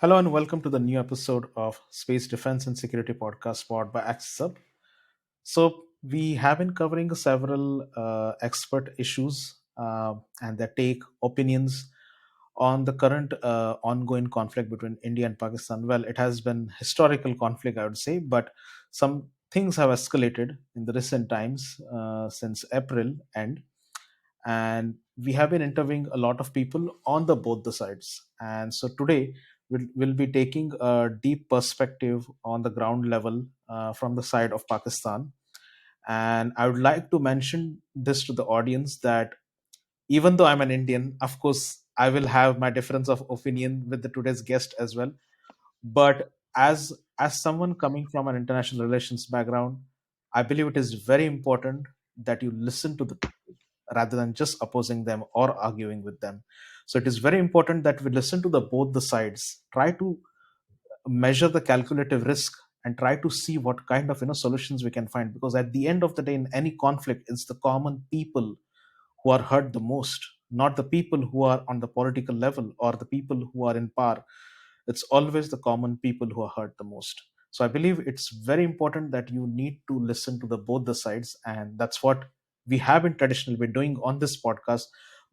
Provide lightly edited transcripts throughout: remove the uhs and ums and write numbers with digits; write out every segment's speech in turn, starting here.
Hello and welcome to the new episode of Space Defense and Security Podcast powered by Axis Hub. So we have been covering several expert issues and their take opinions on the current ongoing conflict between India and Pakistan. Well, it has been historical conflict, I would say, but some things have escalated in the recent times since April end, and we have been interviewing a lot of people on the both the sides. And so today we'll be taking a deep perspective on the ground level from the side of Pakistan. And I would like to mention this to the audience that even though I'm an Indian, of course, I will have my difference of opinion with the today's guest as well. But as someone coming from an international relations background, I believe it is very important that you listen to the people rather than just opposing them or arguing with them. So it is very important that we listen to the both the sides, try to measure the calculative risk, and try to see what kind of solutions we can find, because at the end of the day in any conflict it's the common people who are hurt the most, not the people who are on the political level or the people who are in power. It's always the common people who are hurt the most. So I believe it's very important that you need to listen to the both the sides, and that's what we have been traditionally been doing on this podcast.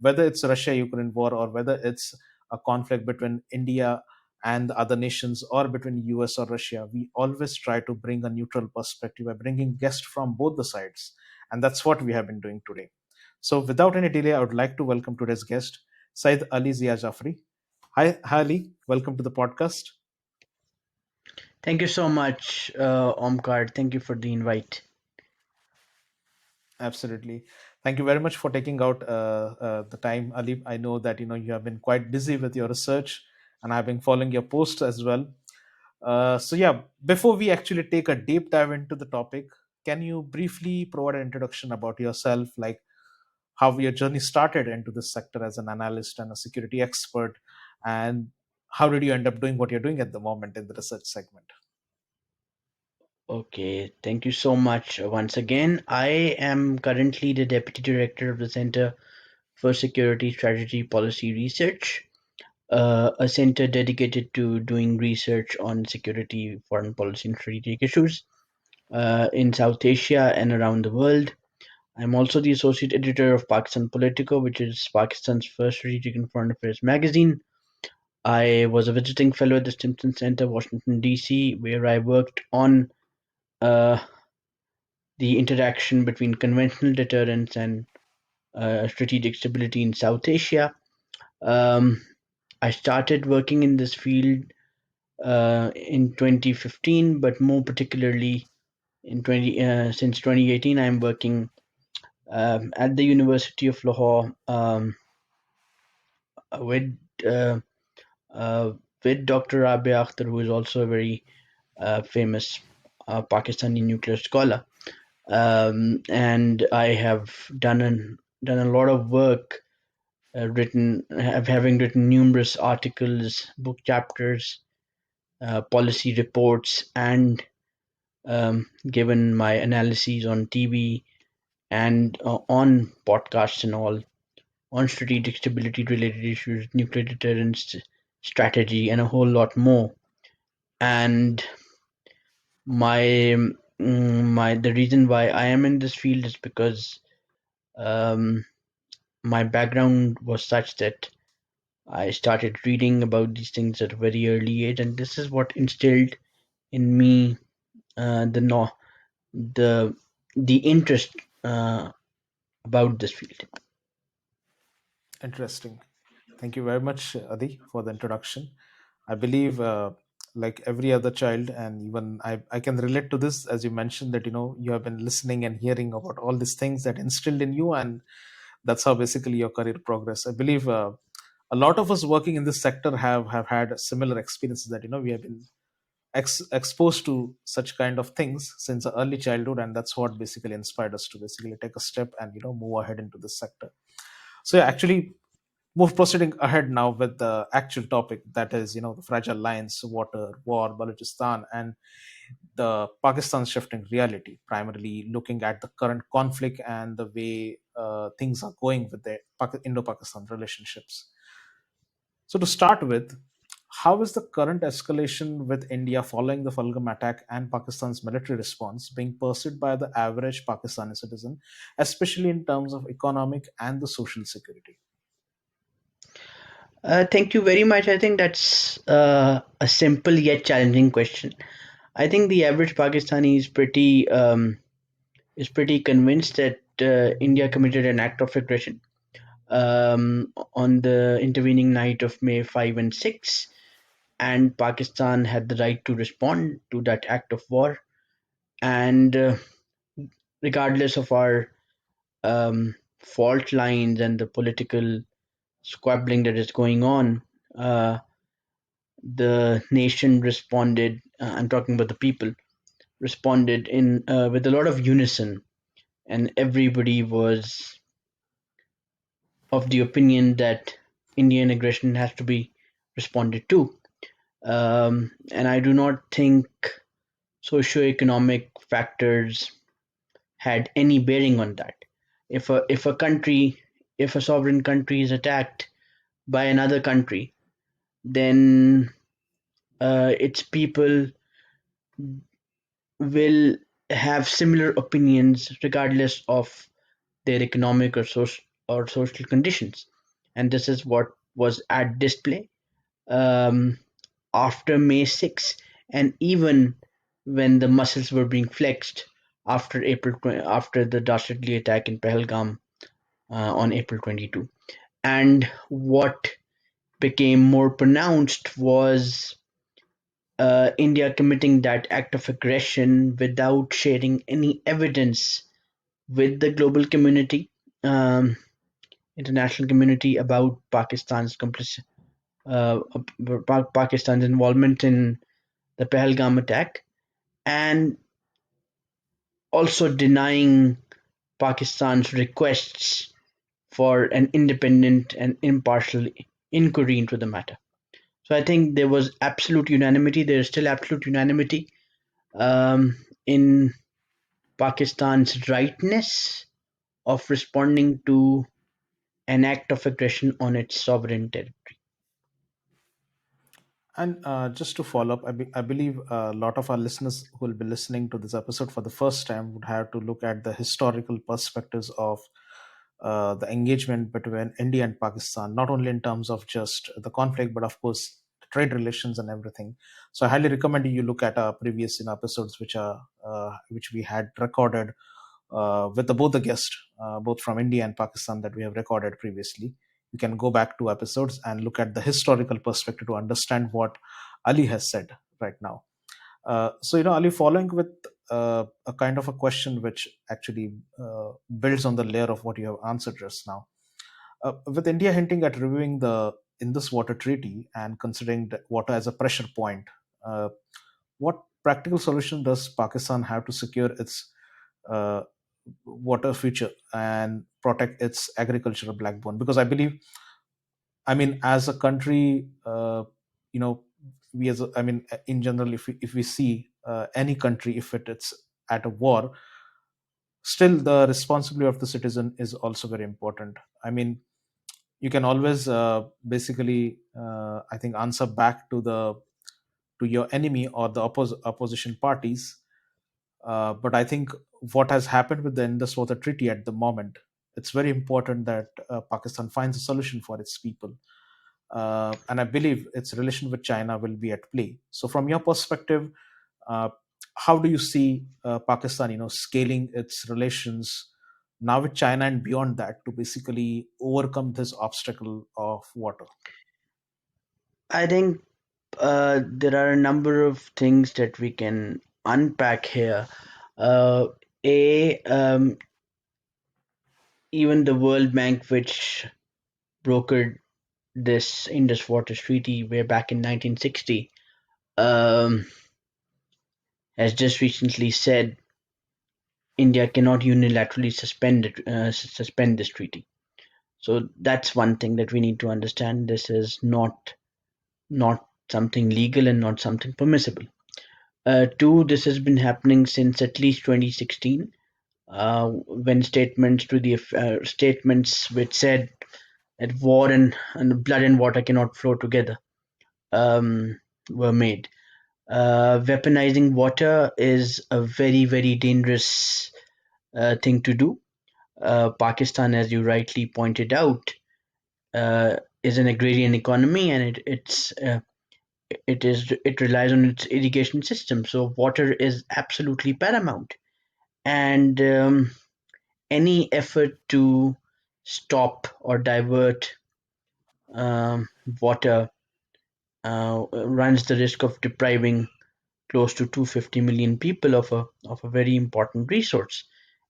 Whether it's Russia Ukraine war, or whether it's a conflict between India and the other nations, or between US or Russia, we always try to bring a neutral perspective by bringing guests from both the sides, and that's what we have been doing today. So without any delay, I would like to welcome today's guest, Said Ali Zia Jafri. Hi, Ali. Welcome to the podcast. Thank you so much, Omkar. Thank you for the invite. Absolutely. Thank you very much for taking out the time, Ali. I know that you have been quite busy with your research, and I've been following your posts as well. So yeah, before we actually take a deep dive into the topic, can you briefly provide an introduction about yourself, like how your journey started into this sector as an analyst and a security expert, and how did you end up doing what you're doing at the moment in the research segment? Okay, thank you so much once again. I am currently the Deputy Director of the Center for Security Strategy Policy Research, a center dedicated to doing research on security, foreign policy, and strategic issues in South Asia and around the world. I'm also the Associate Editor of Pakistan Politico, which is Pakistan's first strategic and foreign affairs magazine. I was a visiting fellow at the Stimson Center, Washington, D.C., where I worked on uh, the interaction between conventional deterrence and strategic stability in South Asia. Um, I started working in this field in 2015, but more particularly since 2018, I'm working at the University of Lahore with uh, uh, with Dr. Rabia Akhtar, who is also a very famous Pakistani nuclear scholar. And I have done a lot of work, having written numerous articles, book chapters, policy reports, and given my analyses on TV and on podcasts and all on strategic stability related issues, nuclear deterrence strategy, and a whole lot more. And my the reason why I am in this field is because um, my background was such that I started reading about these things at a very early age, and this is what instilled in me the no the interest about this field. Interesting. Thank you very much, Adi, for the introduction. I believe, like every other child, and even I can relate to this, as you mentioned that you have been listening and hearing about all these things that instilled in you, and that's how basically your career progress. I believe a lot of us working in this sector have had similar experiences, that we have been exposed to such kind of things since our early childhood, and that's what basically inspired us to basically take a step and move ahead into this sector. So yeah, actually, move proceeding ahead now with the actual topic, that is the fragile lines, water, war, Balochistan, and the Pakistan shifting reality, primarily looking at the current conflict and the way things are going with the Indo-Pakistan relationships. So to start with, How is the current escalation with India following the Pahalgam attack and Pakistan's military response being perceived by the average Pakistani citizen, especially in terms of economic and the social security? Thank you very much. I think that's a simple yet challenging question. I think the average Pakistani is pretty convinced that India committed an act of aggression on the intervening night of May 5 and 6, and Pakistan had the right to respond to that act of war. And regardless of our fault lines and the political squabbling that is going on, uh, the nation responded. I'm talking about the people responded in with a lot of unison, and everybody was of the opinion that Indian aggression has to be responded to. And I do not think socioeconomic factors had any bearing on that. If a sovereign country is attacked by another country, then its people will have similar opinions regardless of their economic or social conditions, and this is what was at display um, after May 6, and even when the muscles were being flexed after after the dastardly attack in Pahalgam on April 22. And what became more pronounced was India committing that act of aggression without sharing any evidence with the global community, um, international community, about uh, Pakistan's involvement in the Pahalgam attack, and also denying Pakistan's requests for an independent and impartial inquiry into the matter. So I think there was absolute unanimity. There is still absolute unanimity in Pakistan's rightness of responding to an act of aggression on its sovereign territory. And just to follow up, I believe a lot of our listeners who will be listening to this episode for the first time would have to look at the historical perspectives of the engagement between India and Pakistan, not only in terms of just the conflict, but of course trade relations and everything. So I highly recommend you look at our previous episodes, which we had recorded with both the guests, both from India and Pakistan, that we have recorded previously. You can go back to episodes and look at the historical perspective to understand what Ali has said right now. Ali, following with a kind of a question which actually builds on the layer of what you have answered just now. With India hinting at reviewing the Indus Water Treaty and considering the water as a pressure point, uh, what practical solution does Pakistan have to secure its uh, water future and protect its agricultural backbone? Because I believe, I mean, as a country, you know, we as I mean, in general, if we see any country, if it's at a war, still the responsibility of the citizen is also very important. I mean, you can always basically, I think, answer back to your enemy or the opposition parties. But I think what has happened with the Indus Water Treaty at the moment, it's very important that Pakistan finds a solution for its people. And I believe its relation with China will be at play. So, from your perspective, uh, how do you see Pakistan, scaling its relations now with China and beyond that to basically overcome this obstacle of water? I think there are a number of things that we can unpack here. Uh, a Even the World Bank, which brokered this Indus Waters Treaty way back in 1960, um, has just recently said India cannot unilaterally suspend this treaty. So that's one thing that we need to understand. This is not something legal and not something permissible. Two, this has been happening since at least 2016, when statements which said that war and blood and water cannot flow together were made. Weaponizing water is a very, very dangerous thing to do. Pakistan, as you rightly pointed out, is an agrarian economy, and it relies on its irrigation system. So water is absolutely paramount, and any effort to stop or divert um, water runs the risk of depriving close to 250 million people of a very important resource,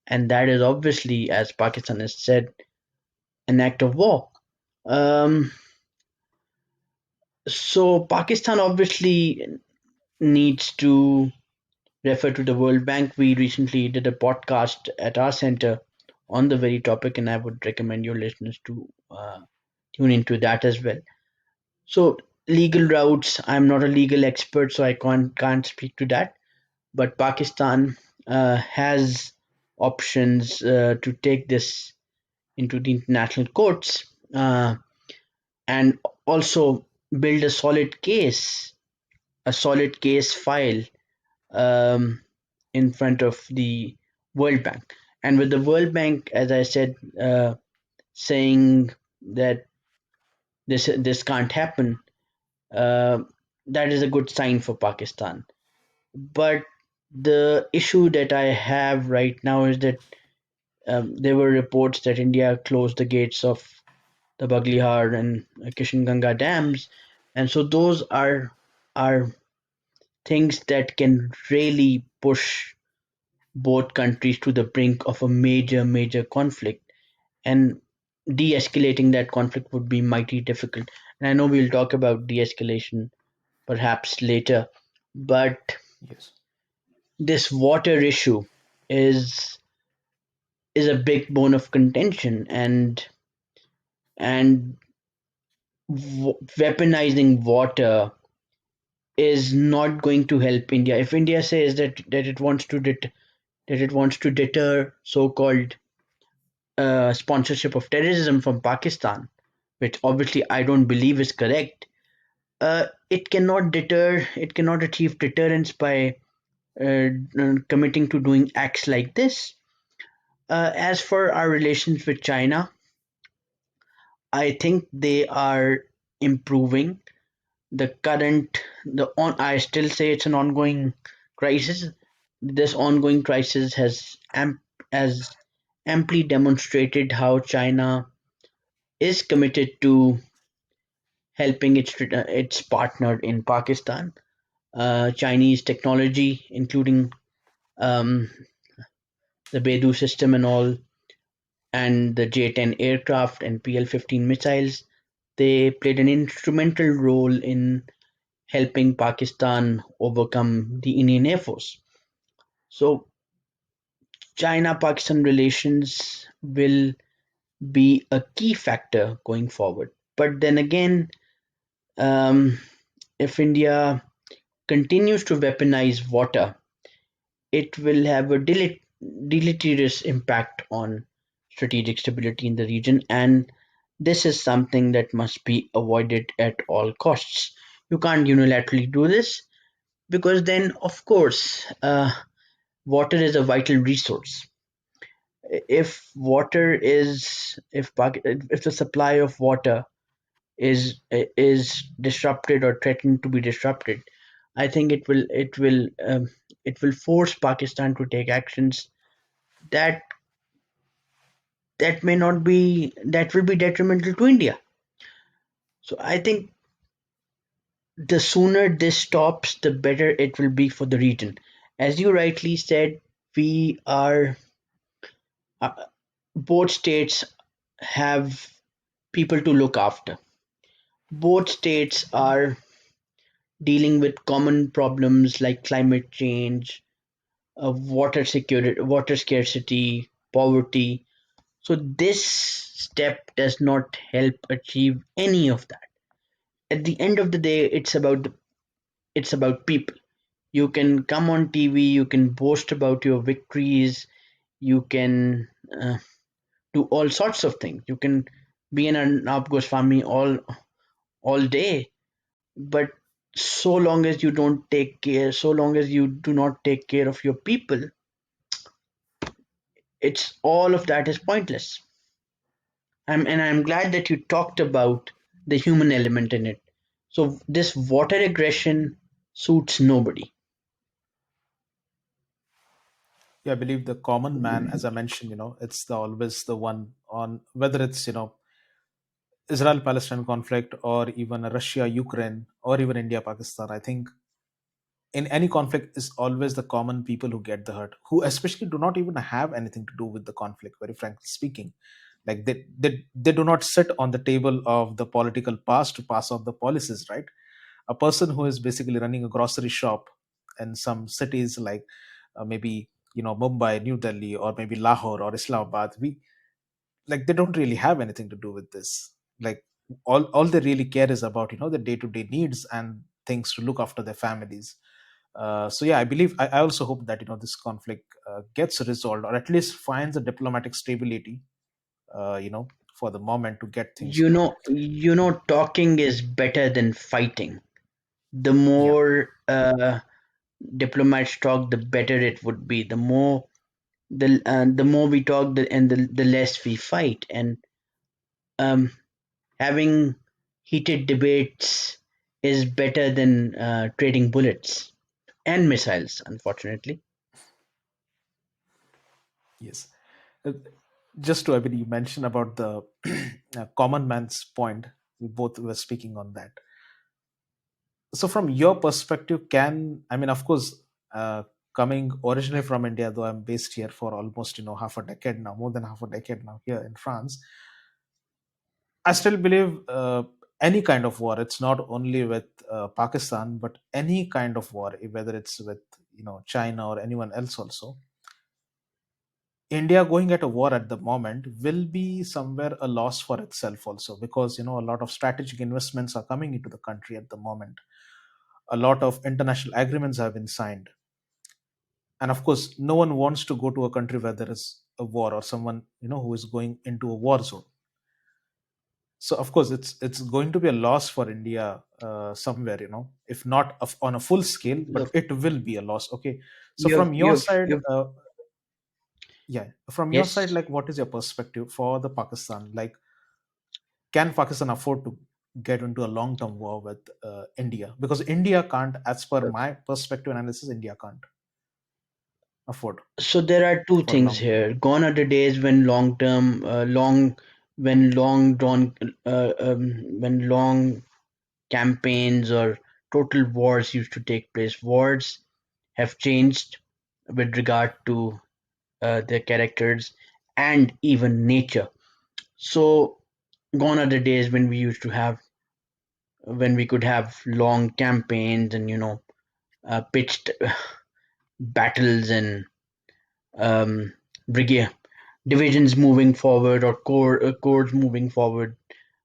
and that is obviously, as Pakistan has said, an act of war. Um, so Pakistan obviously needs to refer to the World Bank. We recently did a podcast at our center on the very topic, and I would recommend your listeners to tune into that as well. So legal routes. I'm not a legal expert, so I can't speak to that. But Pakistan has options to take this into the international courts and also build a solid case file um, in front of the World Bank. And with the World Bank, as I said, saying that this can't happen, uh, that is a good sign for Pakistan. But the issue that I have right now is that there were reports that India closed the gates of the Baglihar and Kishanganga dams, and so those are things that can really push both countries to the brink of a major conflict, and de-escalating that conflict would be mighty difficult. And I know we'll talk about de-escalation perhaps later, but Yes. this water issue is is a big bone of contention, and weaponizing water is not going to help India. If India says that it wants to that it wants to deter so-called sponsorship of terrorism from Pakistan, which obviously I don't believe is correct, it cannot deter. It cannot achieve deterrence by committing to doing acts like this. As for our relations with China, I think they are improving. I still say it's an ongoing crisis. This ongoing crisis has amply demonstrated how China is committed to helping its partner in Pakistan. Chinese technology, including um, the Beidou system and all, and the J-10 aircraft and PL-15 missiles, they played an instrumental role in helping Pakistan overcome the Indian Air Force. So China-Pakistan relations will be a key factor going forward. But then again, um, if India continues to weaponize water, it will have a deleterious impact on strategic stability in the region, and this is something that must be avoided at all costs. You can't unilaterally do this because then, of course, water is a vital resource. If the supply of water is disrupted or threatened to be disrupted, I think it will force Pakistan to take actions that that will be detrimental to India. So I think the sooner this stops, the better it will be for the region. As you rightly said, we are uh, both states have people to look after. Both states are dealing with common problems like climate change, water security, water scarcity, poverty. So this step does not help achieve any of that. At the end of the day, it's about people. You can come on TV, you can boast about your victories, you can do all sorts of things. You can be an Arnab Goswami all day, but so long as you do not take care of your people, it's all of that is pointless. And I'm glad that you talked about the human element in it. So this water aggression suits nobody. Yeah, I believe the common man, as I mentioned, it's always the one on whether it's Israel Palestine conflict or even Russia Ukraine or even India Pakistan. I think in any conflict is always the common people who get the hurt, who especially do not even have anything to do with the conflict, very frankly speaking. Like they do not sit on the table of the political past to pass on the policies, right? A person who is basically running a grocery shop in some cities like maybe Mumbai, New Delhi, or maybe Lahore or Islamabad, we like they don't really have anything to do with this. Like all they really care is about the day-to-day needs and things to look after their families. So yeah, I also hope that this conflict gets resolved, or at least finds a diplomatic stability for the moment to get things going. Talking is better than fighting. The Yeah. more diplomats talk, the better it would be. The more we talk, the less we fight. And um, having heated debates is better than trading bullets and missiles, unfortunately. Yes. Uh, just to, I mean, you mentioned about the common man's point. We both were speaking on that. So from your perspective, can I mean, of course, coming originally from India, though I'm based here for almost half a decade now, more than half a decade now here in France, I still believe any kind of war. It's not only with Pakistan, but any kind of war, whether it's with China or anyone else also. India going at a war at the moment will be somewhere a loss for itself also, because a lot of strategic investments are coming into the country at the moment. A lot of international agreements have been signed, and of course no one wants to go to a country where there is a war, or someone who is going into a war zone. So of course it's going to be a loss for India somewhere, if not on a full scale, but Look, it will be a loss. Okay. So you've from your you've side, you've yeah, from your side, yes. like what is your perspective for the Pakistan? Like, can Pakistan afford to get into a long term war with India? Because India can't, as per Look, my perspective analysis, India can't afford so there are two for things long term. here. Gone are the days when long term, when long drawn, when long campaigns or total wars used to take place. Wars have changed with regard to their characters and even nature. So gone are the days when we could have long campaigns and pitched battles and um, brigade divisions moving forward or corps moving forward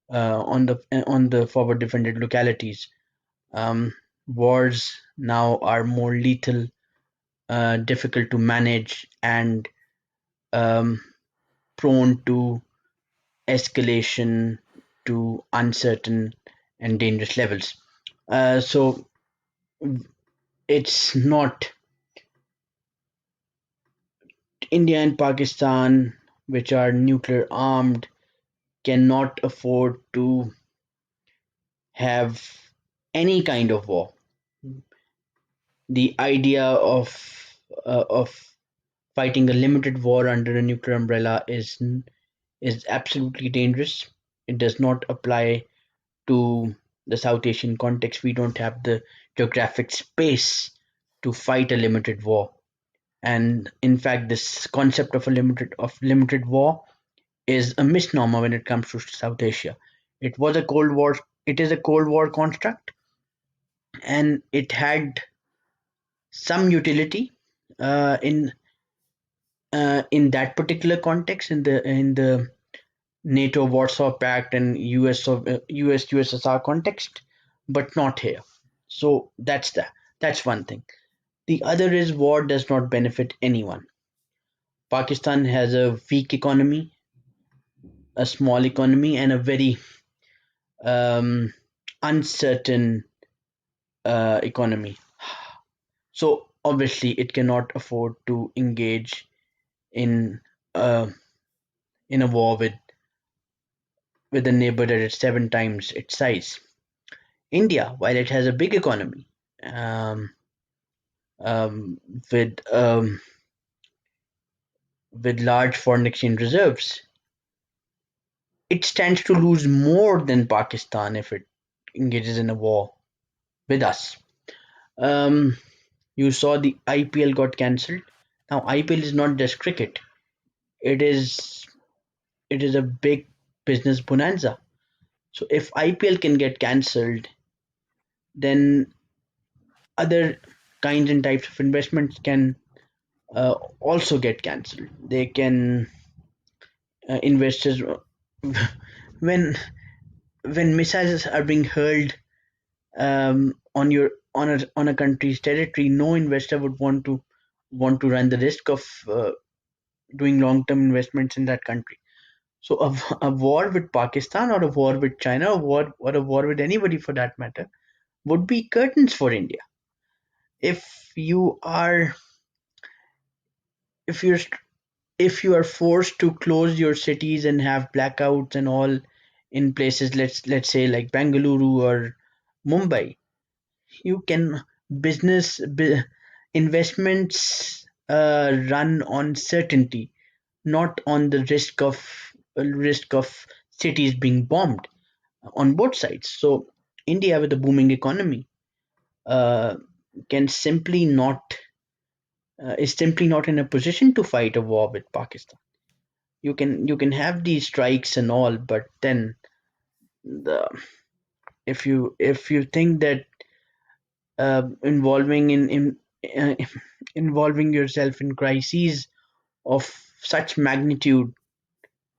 on the forward defended localities. Wars now are more lethal, difficult to manage, and um, prone to escalation to uncertain and dangerous levels. So it's not India and Pakistan, which are nuclear armed, cannot afford to have any kind of war. The idea of fighting a limited war under a nuclear umbrella is absolutely dangerous. It does not apply to the South Asian context. We don't have the geographic space to fight a limited war. And in fact, this concept of limited war is a misnomer when it comes to South Asia. It was a Cold War. It is a Cold War construct, and it had some utility in that particular context, in the NATO Warsaw Pact and US USSR context, but not here. So that's one thing. The other is war does not benefit anyone. Pakistan has a weak economy, a small economy, and a very um, uncertain. economy. So obviously, it cannot afford to engage in uh, in a war with a neighbor that is 7 times its size. India, while it has a big economy, um, um, with um, with large foreign exchange reserves, it stands to lose more than Pakistan if it engages in a war with us. Um, you saw the IPL got cancelled. Now IPL is not just cricket; it is it is a big business bonanza. So if IPL can get cancelled, then other kinds and types of investments can also get cancelled. They can investors when when missiles are being hurled on your on a country's territory, no investor would want to run the risk of doing long term investments in that country. So a war with Pakistan or a war with China or a war with anybody for that matter would be curtains for India. If you are if you're if you are forced to close your cities and have blackouts and all in places, let's say like Bengaluru or Mumbai, you can business investments run on certainty, not on the risk of cities being bombed on both sides. So India, with a booming economy, uh, can simply not is simply not in a position to fight a war with Pakistan. You can have these strikes and all, but then the if you think that involving in uh, involving yourself in crises of such magnitude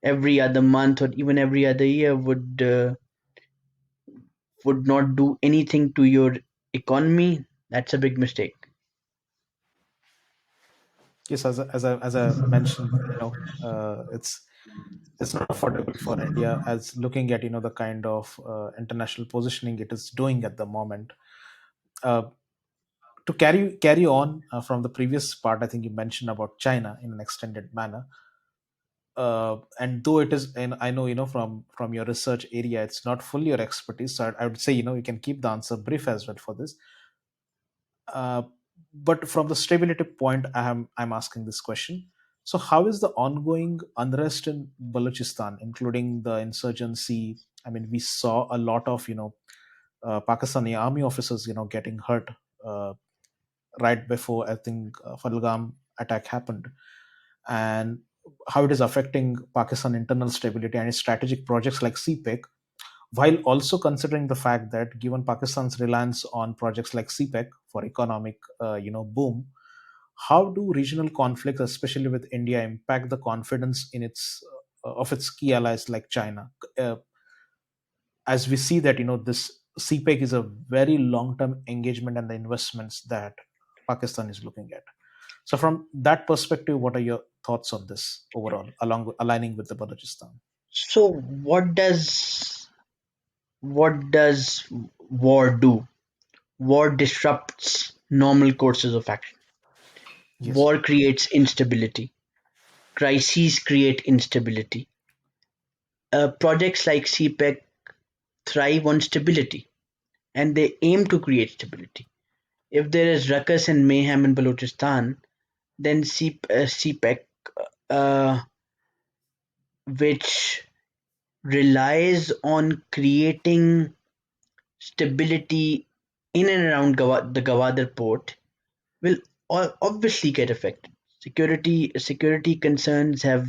every other month or even every other year would not do anything to your economy, that's a big mistake. Yes, as I mentioned, it's not affordable for India, as looking at the kind of international positioning it is doing at the moment. Uh, to carry on from the previous part, I think you mentioned about China in an extended manner. And though it is, and I know from your research area, it's not fully your expertise. So I would say you can keep the answer brief as well for this. Uh, but from the stability point, I'm asking this question. So, how is the ongoing unrest in Balochistan, including the insurgency? I mean, we saw a lot of Pakistani army officers getting hurt uh, right before, I think, Pahalgam attack happened, and how it is affecting Pakistan internal stability and its strategic projects like CPEC, while also considering the fact that given Pakistan's reliance on projects like CPEC for economic boom, how do regional conflicts, especially with India, impact the confidence in its of its key allies like China? As we see that this CPEC is a very long-term engagement and the investments that Pakistan is looking at. So, from that perspective, what are your thoughts on this overall, along with aligning with the Balochistan? So what does war do? War disrupts normal courses of action. Yes. War creates instability. Crises create instability. Projects like CPEC thrive on stability, and they aim to create stability. If there is ruckus and mayhem in Balochistan, then CPEC, uh, which relies on creating stability in and around the Gawadar port, will obviously get affected. Security concerns uh,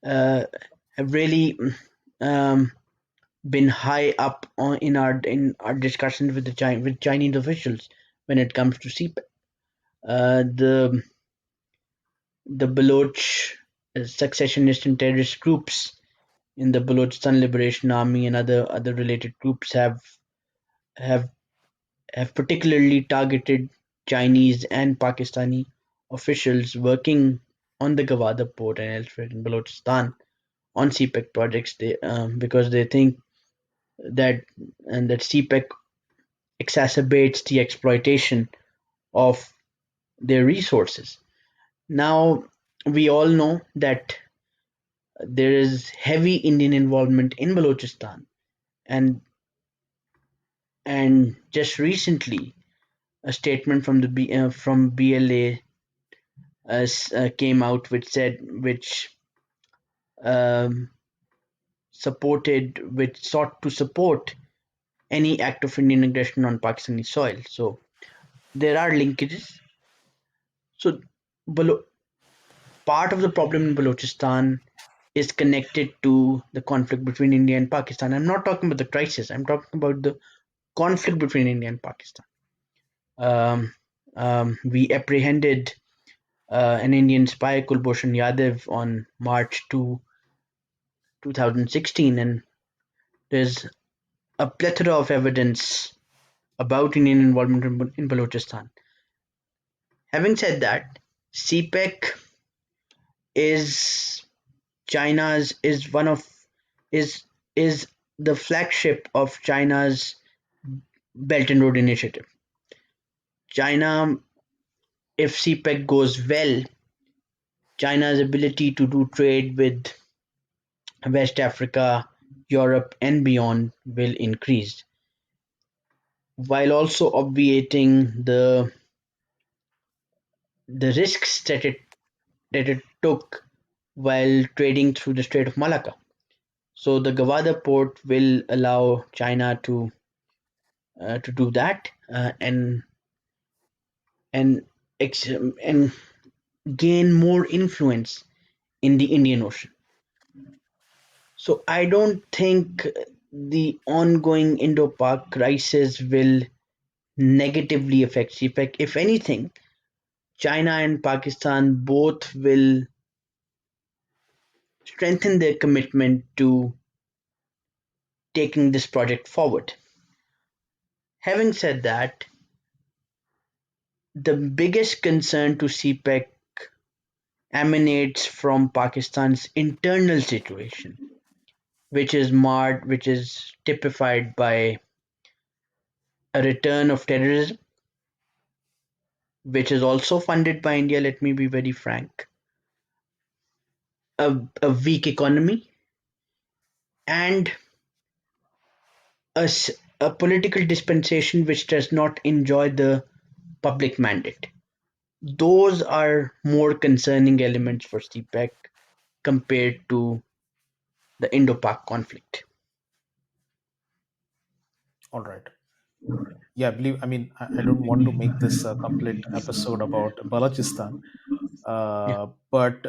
have really um, been high up in our discussions with with Chinese officials when it comes to CPEC. The Baloch successionist and terrorist groups in the Balochistan Liberation Army and other related groups have have particularly targeted Chinese and Pakistani officials working on the Gawada port and elsewhere in Balochistan on CPEC projects. Because they think that CPEC exacerbates the exploitation of their resources. Now, we all know that there is heavy Indian involvement in Balochistan, and just recently, a statement from from BLA came out um, which sought to support any act of Indian aggression on Pakistani soil. So there are linkages. So Balo- part of the problem in Balochistan is connected to the conflict between India and Pakistan. I'm not talking about the crisis. I'm talking about the conflict between India and Pakistan. Um, we apprehended an Indian spy, Kulbhushan Yadav, on March 2016, and there's a plethora of evidence about Indian involvement in Balochistan. Having said that, CPEC is China's is one of is is the flagship of China's Belt and Road Initiative. China, if CPEC goes well, China's ability to do trade with West Africa, Europe, and beyond will increase, while also obviating the risks that it took while trading through the Strait of Malacca. So the Gawada port will allow China to do that and and gain more influence in the Indian Ocean. So I don't think the ongoing Indo-Pak crisis will negatively affect CPEC. If anything, China and Pakistan both will strengthen their commitment to taking this project forward. Having said that, the biggest concern to CPEC emanates from Pakistan's internal situation, which is typified by a return of terrorism, which is also funded by India, let me be very frank, a weak economy, and a political dispensation which does not enjoy the public mandate. Those are more concerning elements for CPEC compared to the Indo-Pak conflict. All right. Yeah, I believe. I mean, I don't want to make this a complete episode about Balochistan, Yeah. but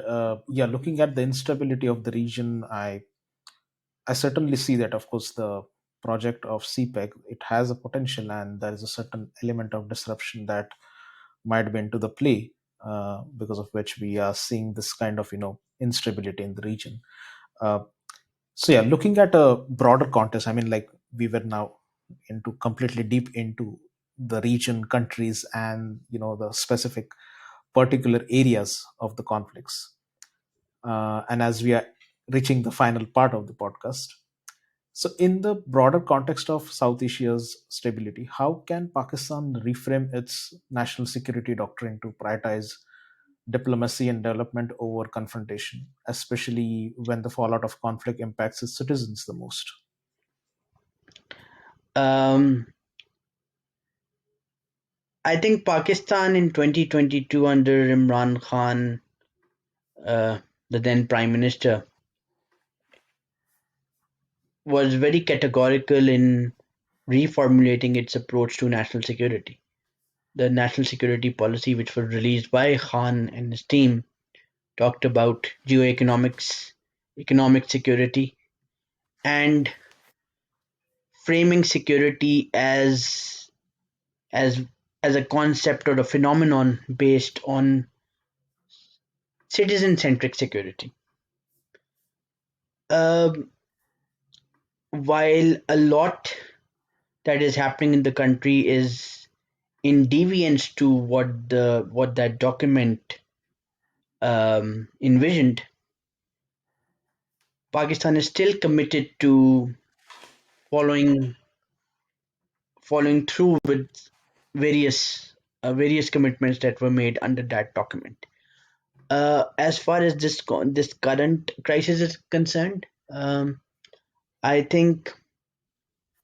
yeah, looking at the instability of the region, I certainly see that. Of course, the project of CPEC, it has a potential, and there is a certain element of disruption that might be into the play, because of which we are seeing this kind of instability in the region. Uh, so yeah, looking at a broader context, I mean, like, we were now into completely deep into the region, countries, and the specific particular areas of the conflicts. And as we are reaching the final part of the podcast, so in the broader context of South Asia's stability, how can Pakistan reframe its national security doctrine to prioritize diplomacy and development over confrontation, especially when the fallout of conflict impacts its citizens the most? Um, I think Pakistan in 2022 under Imran Khan, the then Prime Minister, was very categorical in reformulating its approach to national security. The national security policy, which was released by Khan and his team, talked about geoeconomics, economic security, and framing security as as a concept or a phenomenon based on citizen-centric security. Um, while a lot that is happening in the country is in deviance to what that document envisioned, Pakistan is still committed to following following through with various commitments that were made under that document. As far as this current crisis is concerned, I think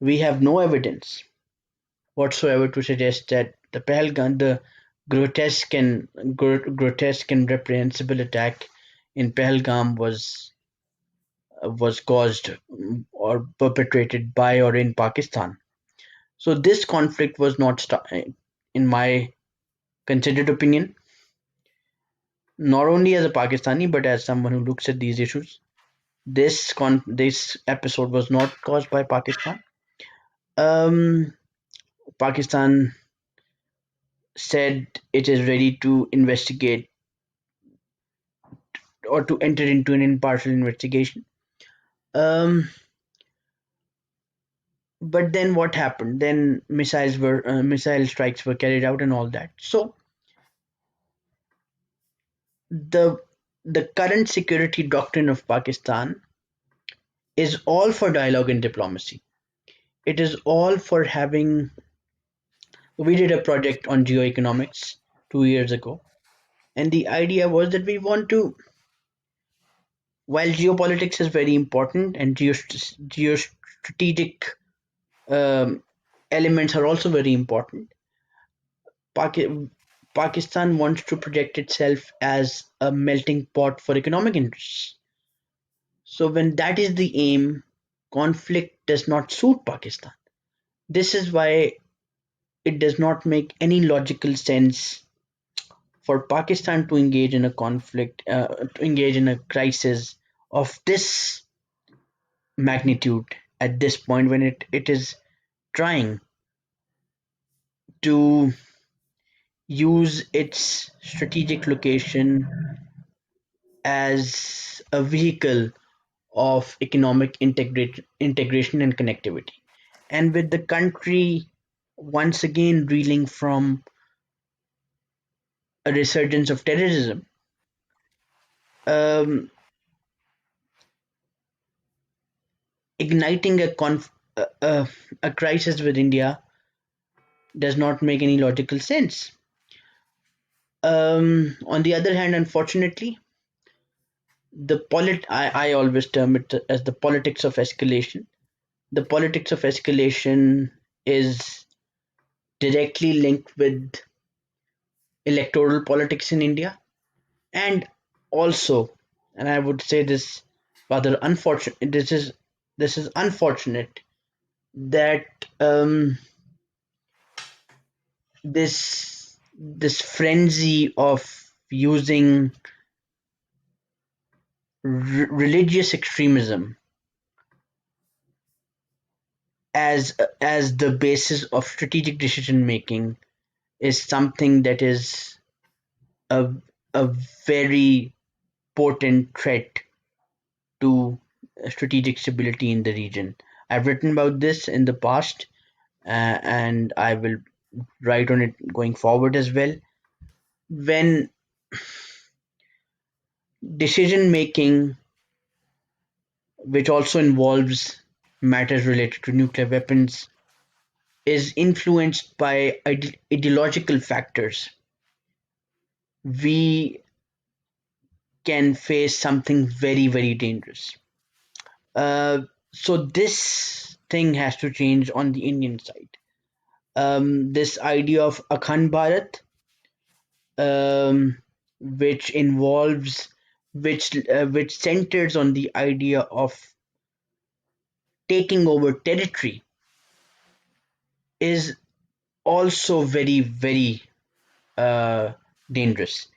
we have no evidence whatsoever to suggest that the Pahalgam, the grotesque and reprehensible attack in Pahalgam was caused or perpetrated by or in Pakistan. So this conflict was not in my considered opinion, not only as a Pakistani but as someone who looks at these issues. This episode was not caused by Pakistan. Um, Pakistan said it is ready to investigate or to enter into an impartial investigation. Um, but then what happened? Then missile strikes were carried out and all that. So the the current security doctrine of Pakistan is all for dialogue and diplomacy. It is all for having. We did a project on geoeconomics 2 years ago, and the idea was that we want to, while geopolitics is very important and geostrategic um, elements are also very important, Pakistan wants to project itself as a melting pot for economic interests. So when that is the aim, conflict does not suit Pakistan. This is why it does not make any logical sense for Pakistan to engage in a conflict, to engage in a crisis of this magnitude at this point when it is trying to use its strategic location as a vehicle of economic integration and connectivity. And with the country once again reeling from a resurgence of terrorism, um, igniting a crisis with India does not make any logical sense. On the other hand, unfortunately, I always term it as the politics of escalation. The politics of escalation is directly linked with electoral politics in India, and also, and I would say this rather unfortunate. This is unfortunate that this frenzy of using religious extremism as the basis of strategic decision making is something that is a a very potent threat to strategic stability in the region. I've written about this in the past, and I will write on it going forward as well. When decision making, which also involves matters related to nuclear weapons, is influenced by ideological factors, we can face something very, very dangerous. Uh, so this thing has to change on the Indian side. This idea of Akhand Bharat, um, which involves which centers on the idea of taking over territory, is also very, very uh, dangerous.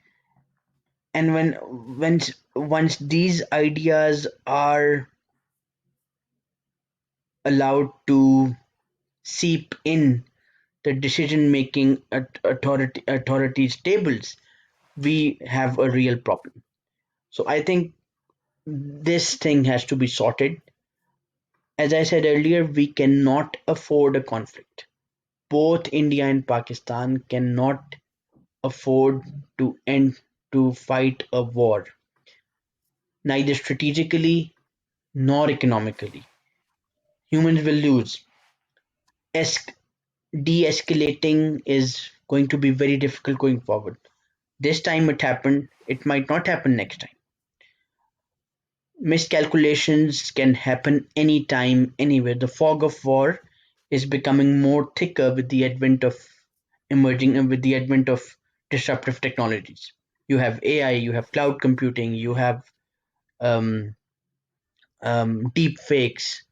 And once these ideas are allowed to seep in the decision making authorities tables, we have a real problem. So I think this thing has to be sorted. As I said earlier, we cannot afford a conflict. Both India and Pakistan cannot afford to end to fight a war, neither strategically nor economically. Humans will lose. de-escalating is going to be very difficult going forward. This time it happened, it might not happen next time. Miscalculations can happen anytime, anywhere. The fog of war is becoming more thicker with the advent of emerging and with the advent of disruptive technologies. You have AI, you have cloud computing, you have um, deep fakes.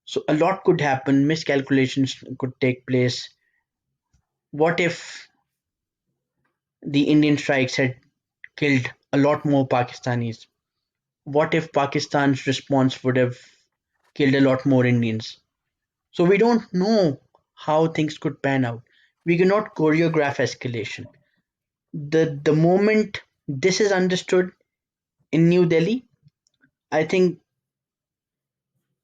So a lot could happen. Miscalculations could take place. What if the Indian strikes had killed a lot more Pakistanis? What if Pakistan's response would have killed a lot more Indians? So we don't know how things could pan out. We cannot choreograph escalation. The moment this is understood in New Delhi, I think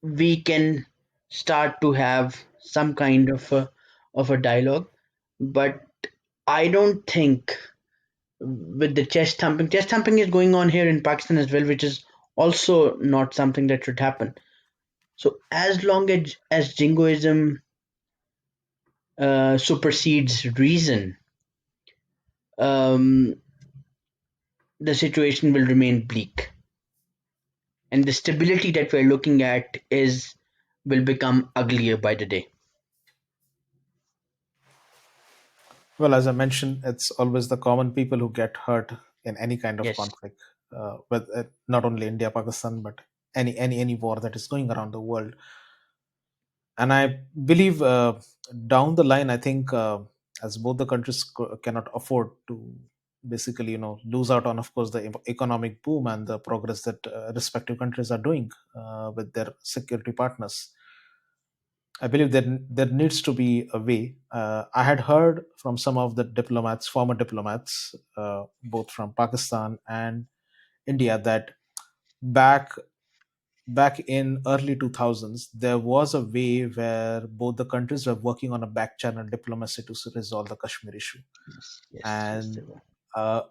we can start to have some kind of a dialogue. But I don't think with the chest thumping is going on here in Pakistan as well, which is also not something that should happen. So as long as jingoism supersedes reason, um, the situation will remain bleak, and the stability that we're looking at is will become uglier by the day. Well, as I mentioned, it's always the common people who get hurt in any kind of Yes, conflict, with not only India, Pakistan, but any war that is going around the world. And I believe down the line, I think as both the countries cannot afford to basically, lose out on, of course, the economic boom and the progress that respective countries are doing with their security partners. I believe that there needs to be a way. I had heard from some of the diplomats, former diplomats, both from Pakistan and India, that back back in early 2000s there was a way where both the countries were working on a back channel diplomacy to resolve the Kashmir issue. yes, yes, yes, And they were.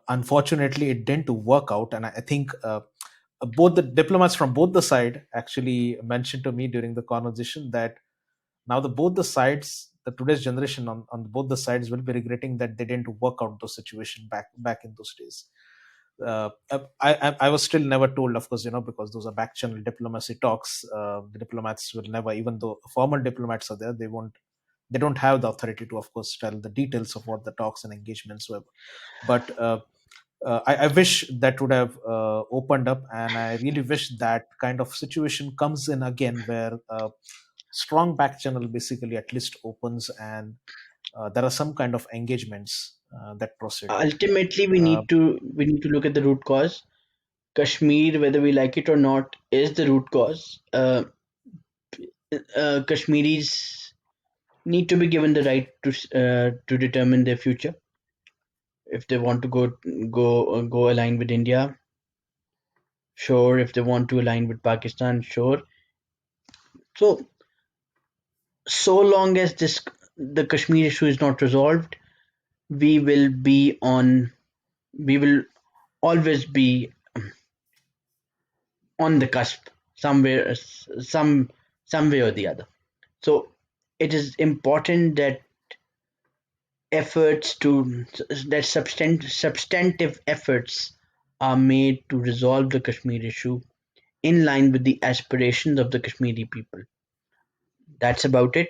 unfortunately it didn't work out. And I think both the diplomats from both the side actually mentioned to me during the conversation that now the both the sides, the today's generation on both the sides will be regretting that they didn't work out those situation back in those days. I was still never told, of course, because those are back channel diplomacy talks. The diplomats will never, even though former diplomats are there, they don't have the authority to, of course, tell the details of what the talks and engagements were. But I wish that would have opened up, and I really wish that kind of situation comes in again, where strong back channel basically at least opens, and there are some kind of engagements that proceed. Ultimately, Uh, we need to look at the root cause. Kashmir, whether we like it or not, is the root cause. Kashmiris need to be given the right to determine their future. If they want to go align with India, sure. If they want to align with Pakistan, sure. So so long as this the Kashmir issue is not resolved, we will be on. We will always be on the cusp, somewhere, some way or the other. So it is important that efforts to that substantive efforts are made to resolve the Kashmir issue in line with the aspirations of the Kashmiri people. That's about it.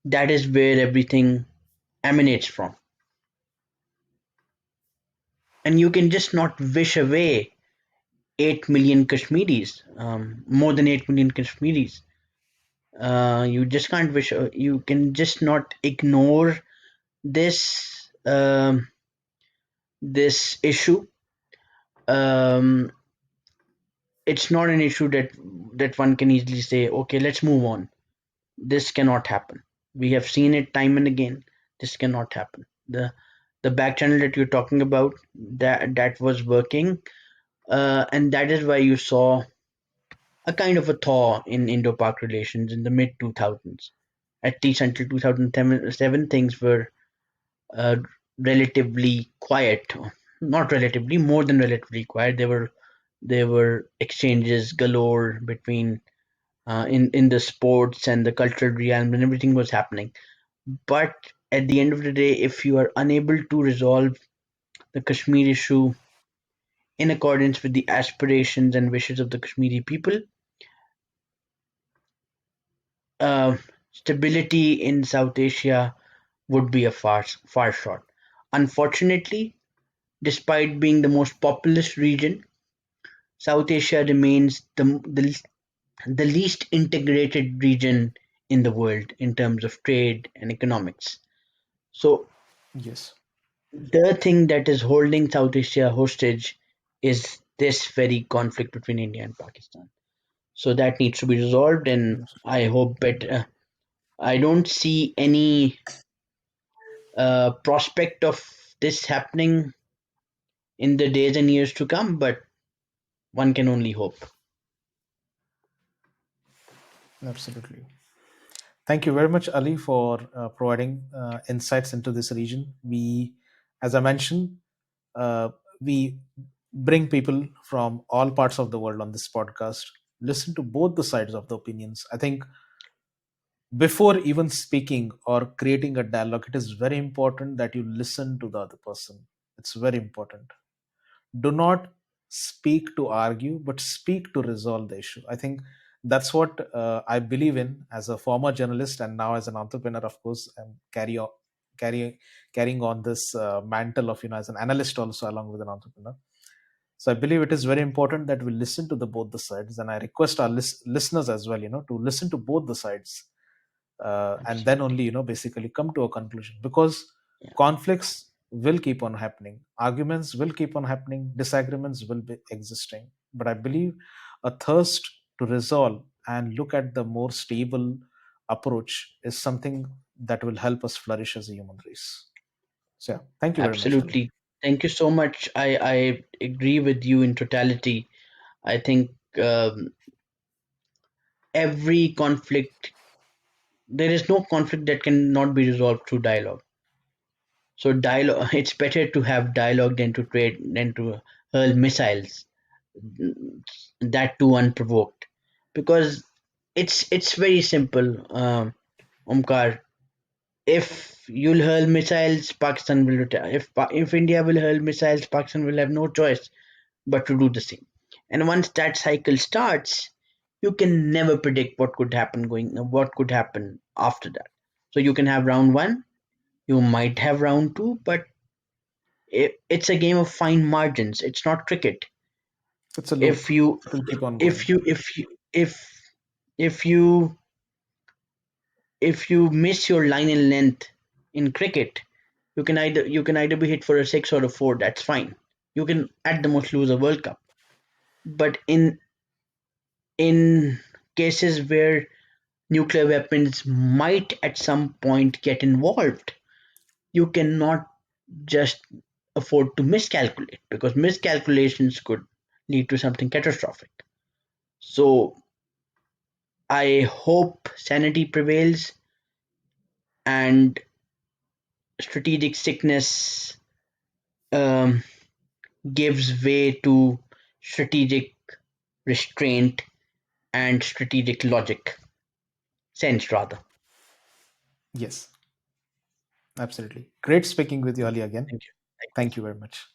That is where everything emanates from. And you can just not wish away 8 million Kashmiris, more than 8 million Kashmiris. You just can't wish, you can just not ignore this, this issue. Um, it's not an issue that one can easily say, okay, let's move on. This cannot happen. We have seen it time and again. This cannot happen. The back channel that you're talking about, that was working, and that is why you saw a kind of a thaw in Indo-Pak relations in the mid 2000s. At least until 2007, things were uh, relatively quiet. Not relatively, more than relatively quiet. There were exchanges galore between in the sports and the cultural realm, and everything was happening. But at the end of the day, if you are unable to resolve the Kashmir issue in accordance with the aspirations and wishes of the Kashmiri people, uh, stability in South Asia would be a far shot. Unfortunately, despite being the most populous region, South Asia remains the least integrated region in the world in terms of trade and economics. So Yes, the thing that is holding South Asia hostage is this very conflict between India and Pakistan. So that needs to be resolved, and yes. I hope that I don't see any prospect of this happening in the days and years to come, but one can only hope. Absolutely. Thank you very much, Ali, for providing insights into this region. We, as I mentioned, uh, we bring people from all parts of the world on this podcast, listen to both the sides of the opinions. I think before even speaking or creating a dialogue, it is very important that you listen to the other person. It's very important. Do not speak to argue, but speak to resolve the issue. I think that's what I believe in as a former journalist and now as an entrepreneur, of course, and carry, carrying on this mantle of, as an analyst also along with an entrepreneur. So I believe it is very important that we listen to the both the sides, and I request our listeners as well, to listen to both the sides, and then only, Absolutely. basically come to a conclusion, because Yeah, conflicts will keep on happening, arguments will keep on happening, disagreements will be existing, but I believe a thirst to resolve and look at the more stable approach is something that will help us flourish as a human race. So yeah, thank you very much, Ali. absolutely. Thank you so much. I agree with you in totality. I think every conflict, there is no conflict that cannot be resolved through dialogue. So dialogue, it's better to have dialogue than to hurl missiles, that too unprovoked, because it's very simple. Omkar, if you'll hurl missiles, Pakistan will retire. If India will hurl missiles, Pakistan will have no choice but to do the same. And once that cycle starts, you can never predict what could happen after that. So you can have round one, you might have round two, but it's a game of fine margins. It's not cricket. It's a If loop, you it will keep on if going. you if you if you if you miss your line in length in cricket, you can either be hit for a six or a four. That's fine. You can at the most lose a World Cup. But in cases where nuclear weapons might at some point get involved, you cannot just afford to miscalculate, because miscalculations could lead to something catastrophic. So I hope sanity prevails and strategic sickness um, gives way to strategic restraint and strategic logic, sense rather. Yes, absolutely. Great speaking with you, Ali, again. Thank you. Thank Likewise. you very much.